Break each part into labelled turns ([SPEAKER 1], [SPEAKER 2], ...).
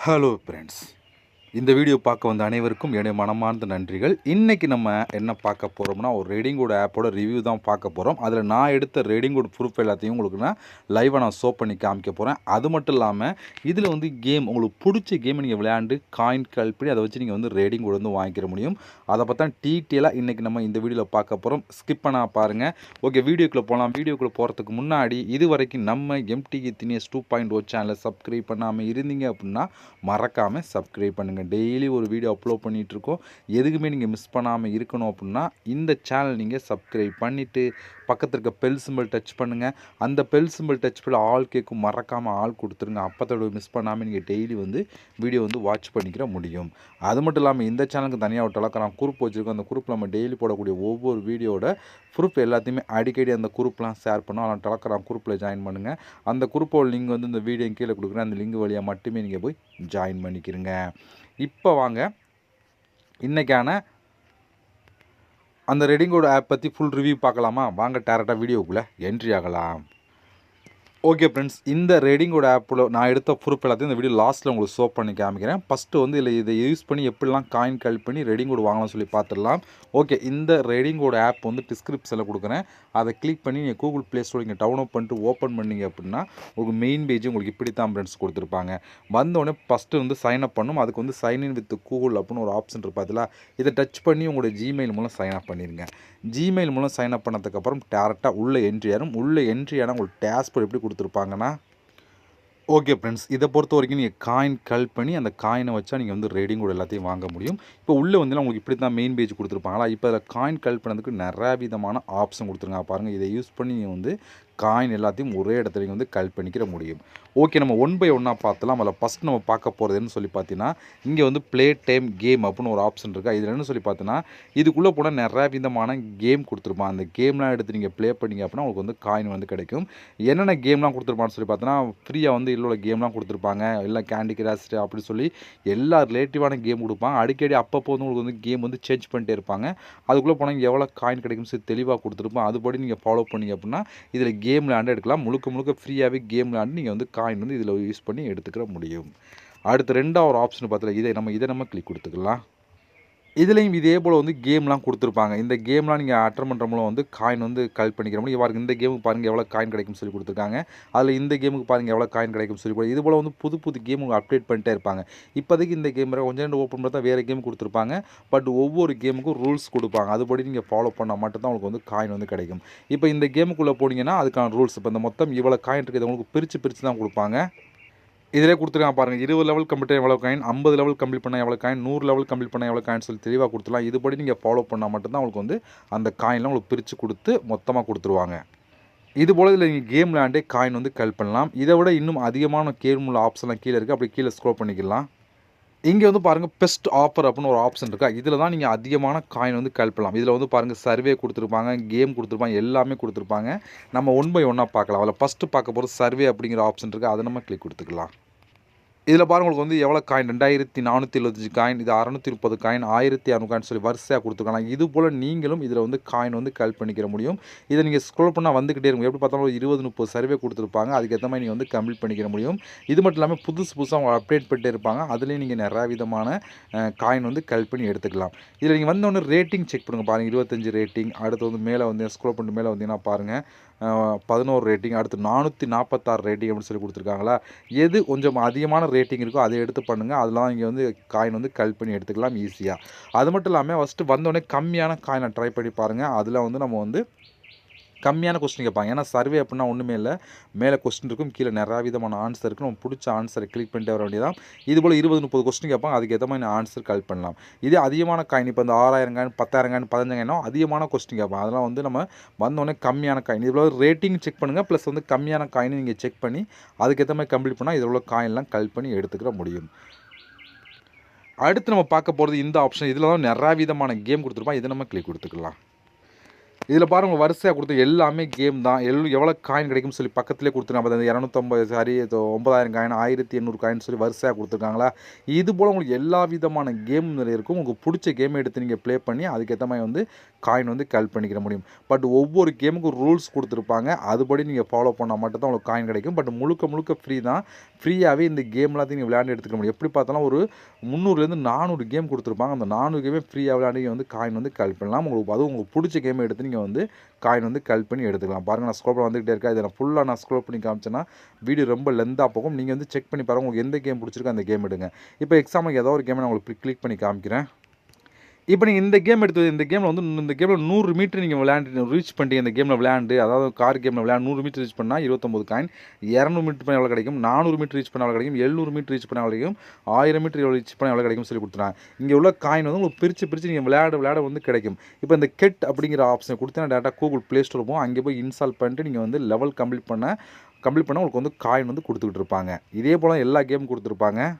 [SPEAKER 1] Hello friends, இந்த video பார்க்க வந்த அனைவருக்கும் என்னுடைய மனமார்ந்த நன்றிகள். இன்றைக்கி நம்ம என்ன பார்க்க போகிறோம்னா, ஒரு ரெடிங்கோட ஆப்போட ரிவ்யூ தான் பார்க்க போகிறோம். அதில் நான் எடுத்த ரெடிங்கோட ப்ரூஃப் எல்லாத்தையும் உங்களுக்கு நான் லைவாக நான் ஷோ பண்ணி காமிக்க போகிறேன். அது மட்டும் இல்லாமல் இதில் வந்து கேம் உங்களுக்கு பிடிச்ச கேமை நீங்கள் விளையாண்டு காயின் கலெக்ட் பண்ணி அதை வச்சு நீங்கள் வந்து ரெடிங்கோட வந்து வாங்கிக்கிற முடியும். அதை பார்த்தா டீட்டெயிலாக இன்றைக்கி நம்ம இந்த வீடியோவில் பார்க்க போகிறோம். ஸ்கிப் பண்ண பாருங்கள். ஓகே, வீடியோக்குள்ளே போகலாம். வீடியோக்குள்ளே போகிறதுக்கு முன்னாடி இது வரைக்கும் நம்ம MTK Thinesh 2.0 சேனலை சப்ஸ்கிரைப் பண்ணாமல் இருந்தீங்க அப்படின்னா மறக்காமல் சப்ஸ்கிரைப் பண்ணுங்கள். டெய்லி ஒரு வீடியோ அப்லோட் பண்ணிகிட்ருக்கோம். எதுக்குமே நீங்கள் மிஸ் பண்ணாமல் இருக்கணும் அப்படின்னா இந்த சேனல் நீங்கள் சப்ஸ்கிரைப் பண்ணிவிட்டு பக்கத்தில் இருக்க பெல் சிம்பிள் டச் பண்ணுங்கள். அந்த பெல் சிம்பிள் டச் பண்ணி ஆல் கேட்கும் மறக்காமல் ஆள் கொடுத்துருங்க. அப்போத்தோட மிஸ் பண்ணாமல் நீங்கள் டெய்லி வந்து வீடியோ வந்து வாட்ச் பண்ணிக்கிற முடியும். அது மட்டும் இல்லாமல் இந்த சேனலுக்கு தனியாக ஒரு டெலகிராம் குரூப் வச்சுருக்கோம். அந்த குரூப்பில் நம்ம டெய்லி போடக்கூடிய ஒவ்வொரு வீடியோட ப்ரூஃப் எல்லாத்தையுமே அடிக்கடி அந்த குரூப்லாம் ஷேர் பண்ணோம். அதனால் டெலகிராம் குரூப்பில் ஜாயின் பண்ணுங்கள். அந்த குரூப்போட லிங்க் வந்து இந்த வீடியோ கீழே கொடுக்குறேன். அந்த லிங்க் வழியாக மட்டுமே நீங்கள் போய் ஜாயின் பண்ணிக்கிறங்க. இப்போ வாங்க இன்றைக்கான அந்த ரெடிங்கோட ஆப் பற்றி ஃபுல் ரிவ்யூ பார்க்கலாமா? வாங்க டேரெக்டாக வீடியோக்குள்ளே என்ட்ரி ஆகலாம். ஓகே ஃப்ரெண்ட்ஸ், இந்த ரெடிங்கோட ஆப்பில் நான் எடுத்த ப்ரூஃப் எல்லாத்தையும் இந்த வீடியோ லாஸ்ட்டில் உங்களுக்கு ஷோ பண்ணி காமிக்கிறேன். ஃபஸ்ட்டு வந்து இதை யூஸ் பண்ணி எப்படிலாம் காயின் கலெக்ட் பண்ணி ரெடிங்கோடு வாங்கலாம்னு சொல்லி பார்த்துடலாம். ஓகே, இந்த ரெடிங்கோட ஆப் வந்து டிஸ்கிரிப்ஷனில் கொடுக்குறேன். அதை கிளிக் பண்ணி நீங்கள் கூகுள் ப்ளே ஸ்டோர் நீங்கள் டவுன்லோட் பண்ணிட்டு ஓப்பன் பண்ணிங்க அப்படின்னா உங்களுக்கு மெயின் பேஜ் உங்களுக்கு இப்படி தான் ஃப்ரெண்ட்ஸ் கொடுத்துருப்பாங்க. வந்தோடனே ஃபஸ்ட்டு வந்து சைன் அப் பண்ணும். அதுக்கு வந்து சைன்இன் வித் கூகுள் அப்படின்னு ஒரு ஆப்ஷன் இருப்பாதுல, இதை டச் பண்ணி உங்களுடைய ஜிமெயில் மூலம் சைன் அப் பண்ணிடுங்க. ஜிமெயில் மூலம் சைன் அப் பண்ணதுக்கப்புறம் டேரெக்டாக உள்ளே என்ட்ரி ஆகும். உள்ளே என்ட்ரி ஆனால் உங்களுக்கு டேஷ்போர்ட் எப்படி கொடுத்துருப்பாங்கன்னா, ஓகே ஃப்ரெண்ட்ஸ், இதை பொறுத்த வரைக்கும் நீங்கள் காயின் கலெக்ட் பண்ணி அந்த காயினை வச்சா நீங்கள் வந்து ரெடிங்கோட எல்லாத்தையும் வாங்க முடியும். இப்போ உள்ளே வந்து உங்களுக்கு இப்படி தான் மெயின் பேஜ் கொடுத்துருப்பாங்களா. இப்போ அதில் காயின் கலெக்ட் பண்ணதுக்கு நிறைய விதமான ஆப்ஷன் கொடுத்துருங்க பாருங்கள். இதை யூஸ் பண்ணி நீங்கள் வந்து காயின் எல்லாத்தையும் ஒரே இடத்துல நீங்கள் வந்து கலெக்ட் பண்ணிக்கிற முடியும். ஓகே, நம்ம ஒன் பை ஒன்னாக பார்த்தலாம். அதில் ஃபஸ்ட் நம்ம பார்க்க போகிறதுன்னு சொல்லி பார்த்தீங்கன்னா, இங்கே வந்து ப்ளே டைம் கேம் அப்படின்னு ஒரு ஆப்ஷன் இருக்கா. இதில் என்ன சொல்லி பார்த்தீங்கன்னா, இதுக்குள்ளே போனால் நிறைய விதமான கேம் கொடுத்துருப்பான். அந்த கேம்லாம் எடுத்து நீங்கள் ப்ளே பண்ணிங்க அப்படின்னா உங்களுக்கு வந்து காயின் வந்து கிடைக்கும். என்னென்ன கேம்லாம் கொடுத்துருப்பான்னு சொல்லி பார்த்தோன்னா, ஃப்ரீயாக வந்து இல்லை கேம்லாம் கொடுத்துருப்பாங்க. இல்லை கேண்டி கிராஷ் அப்படி சொல்லி எல்லா ரிலேட்டிவான கேம் கொடுப்பாங்க. அடிக்கடி அப்பப்போ வந்து உங்களுக்கு வந்து கேம் வந்து சேஞ்ச் பண்ணிட்டே இருப்பாங்க. அதுக்குள்ளே போனால் எவ்வளோ காயின் கிடைக்கும்னு சொல்லி தெளிவாக கொடுத்துருப்போம். அதுபடி நீங்கள் ஃபாலோ பண்ணிங்க அப்படின்னா இதில் கேம் விளையாண்டு எடுக்கலாம். முழுக்க ஃப்ரீயாகவே கேம் விளையாண்டு நீங்கள் வந்து காயின் வந்து இதில் யூஸ் பண்ணி எடுத்துக்கிற முடியும். அடுத்து ரெண்டாவது ஒரு ஆப்ஷன் பார்த்தல, இதை நம்ம கிளிக் கொடுத்துக்கலாம். இதுலேயும் இதே போல் வந்து கேம்லாம் கொடுத்துருப்பாங்க. இந்த கேம்லாம் நீங்கள் அட்டன் பண்ணுற மூலம் வந்து காயின் வந்து கலெக்ட் பண்ணிக்கிற முடியும். இவ்வாறு இந்த கேமுக்கு பாருங்கள் எவ்வளோ காயின் கிடைக்கும்னு சொல்லி கொடுத்துருக்காங்க. அதில் இந்த கேமுக்கு பாருங்கள் எவ்வளோ காயின் கிடைக்கும்னு சொல்லி இது போல் வந்து புது கேம் அப்டேட் பண்ணிட்டே இருப்பாங்க. இப்போதைக்கு இந்த கேம் கொஞ்சம் ரெண்டு ஓப்பன் பண்ணி தான் வேறு கேம் கொடுத்துருப்பாங்க. பட் ஒவ்வொரு கேமுக்கும் ரூல்ஸ் கொடுப்பாங்க. அதுபடி நீங்கள் ஃபாலோ பண்ணால் மட்டும்தான் உங்களுக்கு வந்து காயின் வந்து கிடைக்கும். இப்போ இந்த கேமுக்குள்ளே போனீங்கன்னா அதுக்கான ரூல்ஸ் இப்போ இந்த மொத்தம் இவ்வளோ காயின் இருக்குது உங்களுக்கு பிரித்து தான் கொடுப்பாங்க. இதிலே கொடுத்துருக்காங்க பாருங்கள். 20 லெவல் கம்ப்ளீட் எவ்வளோ காயின், 50 லெவல் கம்ப்ளீட் பண்ணால் எவ்வளோ காயின், 100 லெவல் கம்ப்ளீட் பண்ணால் எவ்வளோ காயின் சொல்லி தெளிவாக கொடுத்துலாம். இதுபடி நீங்கள் ஃபாலோ பண்ணால் மட்டும்தான் உங்களுக்கு வந்து அந்த காயின்லாம் உங்களுக்கு பிரித்து கொடுத்து மொத்தமாக கொடுத்துருவாங்க. இதுபோல் இதில் நீங்கள் கேம் விளையாண்டே காயின் வந்து கலெக்ட் பண்ணலாம். இதை விட இன்னும் அதிகமான கேம் உள்ள ஆப்ஷன்லாம் கீழே இருக்குது. அப்படி கீழே ஸ்க்ரோல் பண்ணிக்கலாம். இங்கே வந்து பாருங்கள் பெஸ்ட் ஆஃபர் அப்படின்னு ஒரு ஆப்ஷன் இருக்கா. இதில் தான் நீங்கள் அதிகமான காயின் வந்து கலெக்ட் பண்ணலாம். இதில் வந்து பாருங்கள் சர்வே கொடுத்துருப்பாங்க, கேம் கொடுத்துருப்பாங்க, எல்லாமே கொடுத்துருப்பாங்க. நம்ம ஒன் பை ஒன்னாக பார்க்கலாம். அதில் ஃபஸ்ட்டு பார்க்க போகிறது சர்வே அப்படிங்கிற ஆப்ஷன் இருக்குது. அதை நம்ம கிளிக் கொடுத்துக்கலாம். இதில் பாருங்கள் உங்களுக்கு வந்து எவ்வளோ காயின் 2475 காயின், இது 630 காயின், 1600 காயின் சொல்லி வரிசையாக கொடுத்துருக்காங்க. இது போல் நீங்களும் இதில் வந்து காயின் வந்து கலெக்ட் பண்ணிக்கிற முடியும். இதை நீங்கள் ஸ்க்ரோல் பண்ணால் வந்துக்கிட்டே இருக்கும். எப்படி பார்த்தாலும் ஒரு 20-30 சர்வே கொடுத்துருப்பாங்க. அதுக்கேற்ற மாதிரி நீங்கள் வந்து கம்ப்ளீட் பண்ணிக்கிற முடியும். இது மட்டும் இல்லாமல் புதுசாக அவங்க அப்டேட் பண்ணிட்டே இருப்பாங்க. அதுலேயும் நீங்கள் நிறையா விதமான காயின் வந்து கலெக்ட் பண்ணி எடுத்துக்கலாம். இதில் நீங்கள் வந்தோடனே ரேட்டிங் செக் பண்ணுங்கள். பாருங்கள் 25 ரேட்டிங், அடுத்து வந்து மேலே வந்து ஸ்க்ரோல் பண்ணிட்டு மேலே வந்தீங்கன்னா பாருங்கள் 11 ரேட்டிங், அடுத்து 446 ரேட்டிங் அப்படின்னு சொல்லி கொடுத்துருக்காங்களா. எது கொஞ்சம் அதிகமான ரேட்டிங் இருக்கோ அதை எடுத்து பண்ணுங்கள். அதெல்லாம் இங்கே வந்து காயின் வந்து கலெக்ட் பண்ணி எடுத்துக்கலாம் ஈஸியாக. அது மட்டும் இல்லாமல் ஃபஸ்ட்டு வந்தோடனே கம்மியான காயினை ட்ரை பண்ணி பாருங்கள். அதில் வந்து நம்ம வந்து கம்மியான கொஸ்டின் கேட்பாங்க. ஏன்னா சர்வே அப்படின்னா ஒன்றுமே இல்லை, மேலே கொஸ்டின் இருக்கும், கீழே நிறையா விதமான ஆன்சர் இருக்குது. நம்ம பிடிச்ச ஆன்சரை கிளிக் பண்ணிட்டு வர வேண்டியதான். இதுபோல் 20-30 கொஸ்டின் கேட்பாங்க. அதுக்கேற்ற மாதிரி ஆன்சர் கலெக்ட் பண்ணலாம். இதே அதிகமான காயின் இப்போ இந்த 6000 காயின், 10,000 காயின், 15,000 காயினோ அதிகமான கொஸ்டின் கேட்பாங்க. அதெல்லாம் வந்து நம்ம வந்தோடனே கம்மியான காயின் இதில் ரேட்டிங் செக் பண்ணுங்கள். ப்ளஸ் வந்து கம்மியான காயினை நீங்கள் செக் பண்ணி அதுக்கேற்ற மாதிரி கம்ப்ளீட் பண்ணால் இதில் உள்ள காயின்லாம் கலெக்ட் பண்ணி எடுத்துக்கிற முடியும். அடுத்து நம்ம பார்க்க போகிறது இந்த ஆப்ஷன். இதில் தான் நிறையா விதமான கேம் கொடுத்துருப்போம். இதை நம்ம கிளிக் கொடுத்துக்கலாம். இதில் பாருங்கள் வரிசையாக கொடுத்து எல்லாமே கேம் தான். எவ்வளோ காயின் கிடைக்கும்னு சொல்லி பக்கத்துலேயே கொடுத்துருக்காங்க. அந்த 250 சாரி 9000 காயின் 1800 காயின் சொல்லி வரிசையாக கொடுத்துருக்காங்களா. இது போல் உங்களுக்கு எல்லா விதமான கேம் இருக்கும். உங்களுக்கு பிடிச்ச கேமை எடுத்து நீங்கள் ப்ளே பண்ணி அதுக்கேற்ற மாதிரி வந்து காயின் வந்து கலெக்ட் பண்ணிக்கிற முடியும். பட் ஒவ்வொரு கேமுக்கும் ரூல்ஸ் கொடுத்துருப்பாங்க. அதுபடி நீங்கள் ஃபாலோ பண்ணால் மட்டும் தான் உங்களுக்கு காயின் கிடைக்கும். பட் முழுக்க ஃப்ரீ தான். ஃப்ரீயாகவே இந்த கேம் எல்லாத்தையும் நீங்கள் விளையாண்டு எடுத்துக்க முடியும். எப்படி பார்த்தாலும் ஒரு 300லேருந்து 400 கேம் கொடுத்துருப்பாங்க. அந்த 400 கேமே ஃப்ரீயாக விளையாண்டு வந்து காயின் வந்து கலெக்ட் பண்ணலாம். அதுவும் உங்களுக்கு பிடிச்ச கேமை எடுத்து நீங்கள் வந்து காயின் வந்து கலெக்ட் பண்ணி எடுத்துக்கலாம். பாருங்கள் நான் ஸ்க்ரோல் பண்ணி வந்துகிட்டே இருக்கேன். இதை நான் ஃபுல்லாக நான் ஸ்க்ரோல் பண்ணி காமிச்சேன்னா வீடியோ ரொம்ப லென்த்தாக போகும். நீங்கள் வந்து செக் பண்ணி பாருங்கள். உங்களுக்கு எந்த கேம் பிடிச்சிருக்கோ அந்த கேம் எடுங்க. இப்போ எக்ஸாம்பிளுக்கு ஏதோ ஒரு கேமை நான் உங்களுக்கு கிளிக் பண்ணி காமிக்கிறேன். இப்போ நீங்கள் இந்த கேம் எடுத்து இந்த கேமில் வந்து இந்த கேமில் 100 மீட்டர் நீங்கள் விளையாண்டு ரீச் பண்ணிட்டீங்க. இந்த கேமில் விளையாண்டு அதாவது கார் கேமில் விளையாண்டு 100 மீட்டர் ரீச் பண்ணால் 29 காயின், 200 மீட்டர் பண்ண எவ்வளோ கிடைக்கும், 400 மீட்டர் ரீச் பண்ண எவ்வளோ கிடைக்கும், 700 மீட்டர் ரீச் பண்ண எவ்வளோ கிடைக்கும், 1000 மீட்டர் ரீச் பண்ண எவ்வளோ கிடைக்கும் சொல்லி கொடுத்துறாங்க. இங்கே உள்ள காயின் வந்து உங்களுக்கு பிரித்து நீங்கள் விளையாட வந்து கிடைக்கும். இப்போ இந்த கெட் அப்படிங்கிற ஆப்ஷனை கொடுத்தீங்கன்னா டேரெக்டாக கூகுள் ப்ளே ஸ்டோர் போகும். அங்கே போய் இன்ஸ்டால் பண்ணிட்டு நீங்கள் வந்து லெவல் கம்ப்ளீட் பண்ண உங்களுக்கு வந்து காயின் வந்து கொடுத்துக்கிட்டு இருப்பாங்க. இதே போல் எல்லா கேமும் கொடுத்துருப்பாங்க.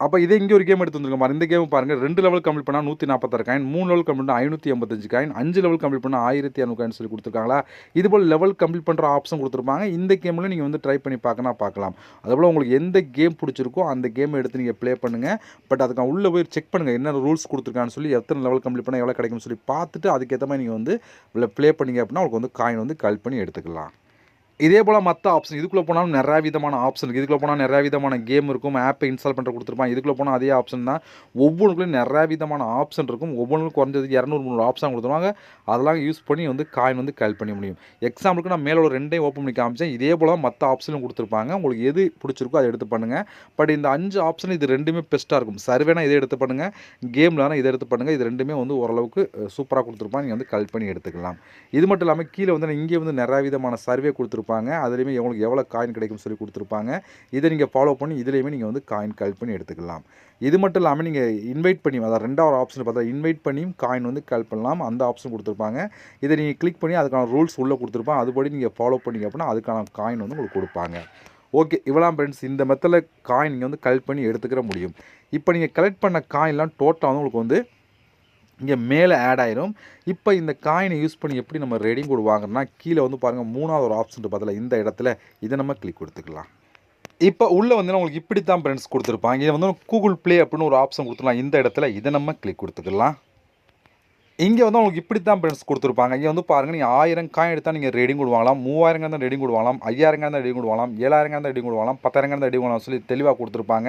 [SPEAKER 1] அப்போ இதே இங்கே ஒரு கேம் எடுத்து வந்துருங்க. இந்த கேம் பாருங்கள். 2 லெவல் கம்ப்ளீட் பண்ணால் 146 காயின், 3 லெவல் கம்ப்ளீட் பண்ணால் 585 காயின், 5 லெவல் கம்ப்ளீட் பண்ணால் 1200 காயின் சொல்லி கொடுத்துருக்காங்களா. இதுபோல் லெவல் கம்ப்ளீட் பண்ணுற ஆப்ஷன் கொடுத்துருப்பாங்க. இந்த கேமில் நீங்கள் வந்து ட்ரை பண்ணி பார்க்கலாம். அதுபோல் உங்களுக்கு எந்த கேம் பிடிச்சிருக்கோ அந்த கேம் எடுத்து நீங்கள் ப்ளே பண்ணுங்கள். பட் அதுக்கு உள்ளே போய் செக் பண்ணுங்கள் என்ன ரூல்ஸ் கொடுத்துருக்கான்னு சொல்லி, எத்தனை லெவல் கம்ப்ளீட் பண்ணால் எவ்வளோ கிடைக்கும்னு சொல்லி பார்த்துட்டு அதுக்கேற்ற மாதிரி நீங்கள் வந்து ப்ளே பண்ணிங்க அப்படின்னா உங்களுக்கு வந்து காயின் வந்து கலெக்ட் பண்ணி எடுத்துக்கலாம். இதே போல் மற்ற ஆப்ஷன் இதுக்குள்ளே போனாலும் நிறையா விதமான ஆப்ஷன் இருக்குது. இதுக்குள்ளே போனால் நிறையா விதமான கேம் இருக்கும். ஆப்பை இன்ஸ்டால் பண்ணுற கொடுத்துருப்பாங்க. இதுக்குள்ளே போனால் அதே ஆப்ஷன் தான். ஒவ்வொன்றுக்குள்ளேயும் நிறையா விதமான ஆப்ஷன் இருக்கும். ஒவ்வொன்றுக்கும் குறைஞ்சது 200-300 ஆப்ஷன் கொடுத்துருவாங்க. அதெல்லாம் யூஸ் பண்ணி வந்து காயின் வந்து கலெக்ட் பண்ண முடியும். எக்ஸாம்பிளுக்கு நான் மேலே ஒரு 2 ஓப்பன் பண்ணி காமிச்சேன். இதே போல் மற்ற ஆப்ஷனும் கொடுத்துருப்பாங்க. உங்களுக்கு எது பிடிச்சிருக்கோ அதை எடுத்து பண்ணுங்கள். பட் இந்த 5 ஆப்ஷன் இது ரெண்டுமே பெஸ்ட்டாக இருக்கும். சர்வேனா இதை எடுத்து பண்ணுங்கள், கேம்லானா இதை எடுத்து பண்ணுங்கள். இது ரெண்டுமே வந்து ஓரளவுக்கு சூப்பராக கொடுத்துருப்பாங்க. நீங்கள் வந்து கலெக்ட் பண்ணி எடுத்துக்கலாம். இது மட்டும் இல்லாமல் கீழே வந்து இங்கே வந்து நிறையா விதமான சர்வே கொடுத்துருப்பாங்க. அதுலேயுமே உங்களுக்கு எவ்வளோ காயின் கிடைக்கும் சொல்லி கொடுத்துருப்பாங்க. இதை நீங்கள் ஃபாலோ பண்ணி இதுலேயுமே நீங்கள் வந்து காயின் கலெக்ட் பண்ணி எடுத்துக்கலாம். இது மட்டும் இல்லாமல் நீங்கள் இன்வைட் பண்ணி, அதாவது 2வது ஆப்ஷன் பார்த்தா இன்வைட் பண்ணியும் காயின் வந்து கலெக்ட் பண்ணலாம். அந்த ஆப்ஷன் கொடுத்துருப்பாங்க. இதை நீங்கள் கிளிக் பண்ணி அதுக்கான ரூல்ஸ் உள்ளே கொடுத்துருப்பாங்க. அதுபடி நீங்கள் ஃபாலோ பண்ணிங்க அப்படின்னா அதுக்கான காயின் வந்து உங்களுக்கு கொடுப்பாங்க. ஓகே, இவ்வளோ ஃப்ரெண்ட்ஸ். இந்த மெத்தடில் காயின் நீங்கள் வந்து கலெக்ட் பண்ணி எடுத்துக்கிற முடியும். இப்போ நீங்கள் கலெக்ட் பண்ண காயின்லாம் டோட்டலாக வந்து உங்களுக்கு வந்து இங்கே மேலே ஆட் ஆயிரும். இப்போ இந்த காயினை யூஸ் பண்ணி எப்படி நம்ம ரெடீம் கோட் வாங்குறோம்னா கீழே வந்து பாருங்கள் 3வது ஒரு ஆப்ஷன் பார்த்தல இந்த இடத்துல இதை நம்ம கிளிக் கொடுத்துக்கலாம். இப்போ உள்ளே வந்து உங்களுக்கு இப்படி தான் ஃப்ரெண்ட்ஸ் கொடுத்துருப்பாங்க. இதை வந்து கூகுள் ப்ளே அப்படின்னு ஒரு ஆப்ஷன் கொடுத்துக்கலாம். இந்த இடத்துல இதை நம்ம கிளிக் கொடுத்துக்கலாம். இங்கே வந்து உங்களுக்கு இப்படி தான் ஃப்ரெண்ட்ஸ் கொடுத்துருப்பாங்க. இங்கே வந்து பாருங்கள், நீங்கள் 1000 காயின் எடுத்தால் நீங்கள் ரெடீம் கோட் வாங்கலாம், 3000 தான் ரெடீம் கோட் வாங்கலாம், 5000 தான் ரெடீம் கோட் வாங்கலாம், 7000 தான் ரெடீம் கோட் வாங்கலாம், 10000 தான் ரெடீம் வாங்கலாம் சொல்லி தெளிவாக கொடுத்துருப்பாங்க.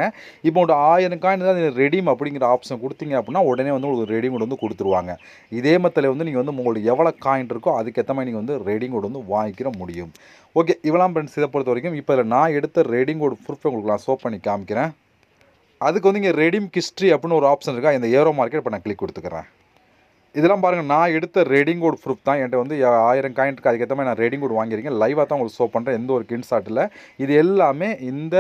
[SPEAKER 1] இப்போ ஒரு 1000 காயின் தான் ரெடீம் அப்படிங்கிற ஆப்ஷன் கொடுத்தீங்க அப்படின்னா உடனே வந்து உங்களுக்கு ரெடீம் கோட் வந்து கொடுத்துருவாங்க. இதே மத்தியில் வந்து நீங்கள் வந்து உங்களுக்கு எவ்வளோ காயின் இருக்கோ அதுக்கேற்ற மாதிரி நீங்கள் வந்து ரெடீம் கோட் வந்து வாங்கிக்கிற முடியும். ஓகே, இவ்வளோ ஃப்ரெண்ட்ஸ். இதை பொறுத்த வரைக்கும் இப்போ நான் எடுத்த ரெடீம் கோட் ப்ரூஃப் உங்களுக்கு நான் ஷோ பண்ணி காமிக்கிறேன். அதுக்கு வந்து இங்கே ரெடீம் ஹிஸ்ட்ரி அப்படின்னு ஒரு ஆப்ஷன் இருக்கா, இந்த ஏரோ மார்க்கெட் இப்போ நான் கிளிக் கொடுத்துக்கிறேன். இதெல்லாம் பாருங்கள், நான் எடுத்த ரெடீம் கோட் ப்ரூஃப் தான். என்கிட்ட வந்து 1000 காயின் இருக்குது. அதுக்கேற்ற மாதிரி நான் ரெடீம் கோட் வாங்கியிருக்கேன். லைவாக தான் உங்களுக்கு ஷோ பண்ணுறேன். எந்த ஒரு ஸ்க்ரீன்ஷாட் இல்லை. இது எல்லாமே இந்த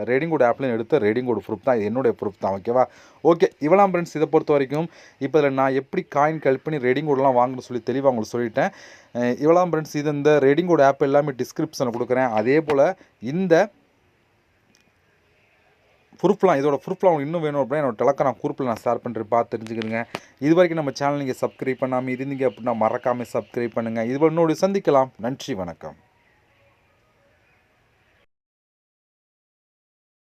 [SPEAKER 1] ரெடீம் கோட் ஆப்லையும் எடுத்த ரெடீம் கோட் ப்ரூஃப் தான். இது என்னுடைய ப்ரூஃப் தான். ஓகேவா? ஓகே, இவ்வளோ ஃப்ரெண்ட்ஸ். இதை பொறுத்த வரைக்கும் இப்போ இதில் நான் எப்படி காயின் கலெக்ட் பண்ணி ரெடீம் கோடெலாம் வாங்கணும்னு சொல்லி தெளிவாக உங்களுக்கு சொல்லிட்டேன். இவ்வளோ ஃப்ரெண்ட்ஸ். இது இந்த ரெடீம் கோட் ஆப் எல்லாமே டிஸ்கிரிப்ஷனில் கொடுக்குறேன். அதே போல் இந்த ப்ரூஃப்லாம் இதோட ப்ரூஃப்லாம் உங்களுக்கு இன்னும் வேணும் அப்படின்னா என்னோட டெலகிராம் குரூப்பில் நான் ஷேர் பண்ணுறேன், பார்த்து தெரிஞ்சுக்கிறேங்க. இது வரைக்கும் நம்ம சேனல் நீங்கள் சப்ஸ்கிரைப் பண்ணாமல் இருந்தீங்க அப்படின்னா மறக்காமல் சப்ஸ்கிரைப் பண்ணுங்கள். இது இன்னொரு சந்திக்கலாம். நன்றி, வணக்கம்.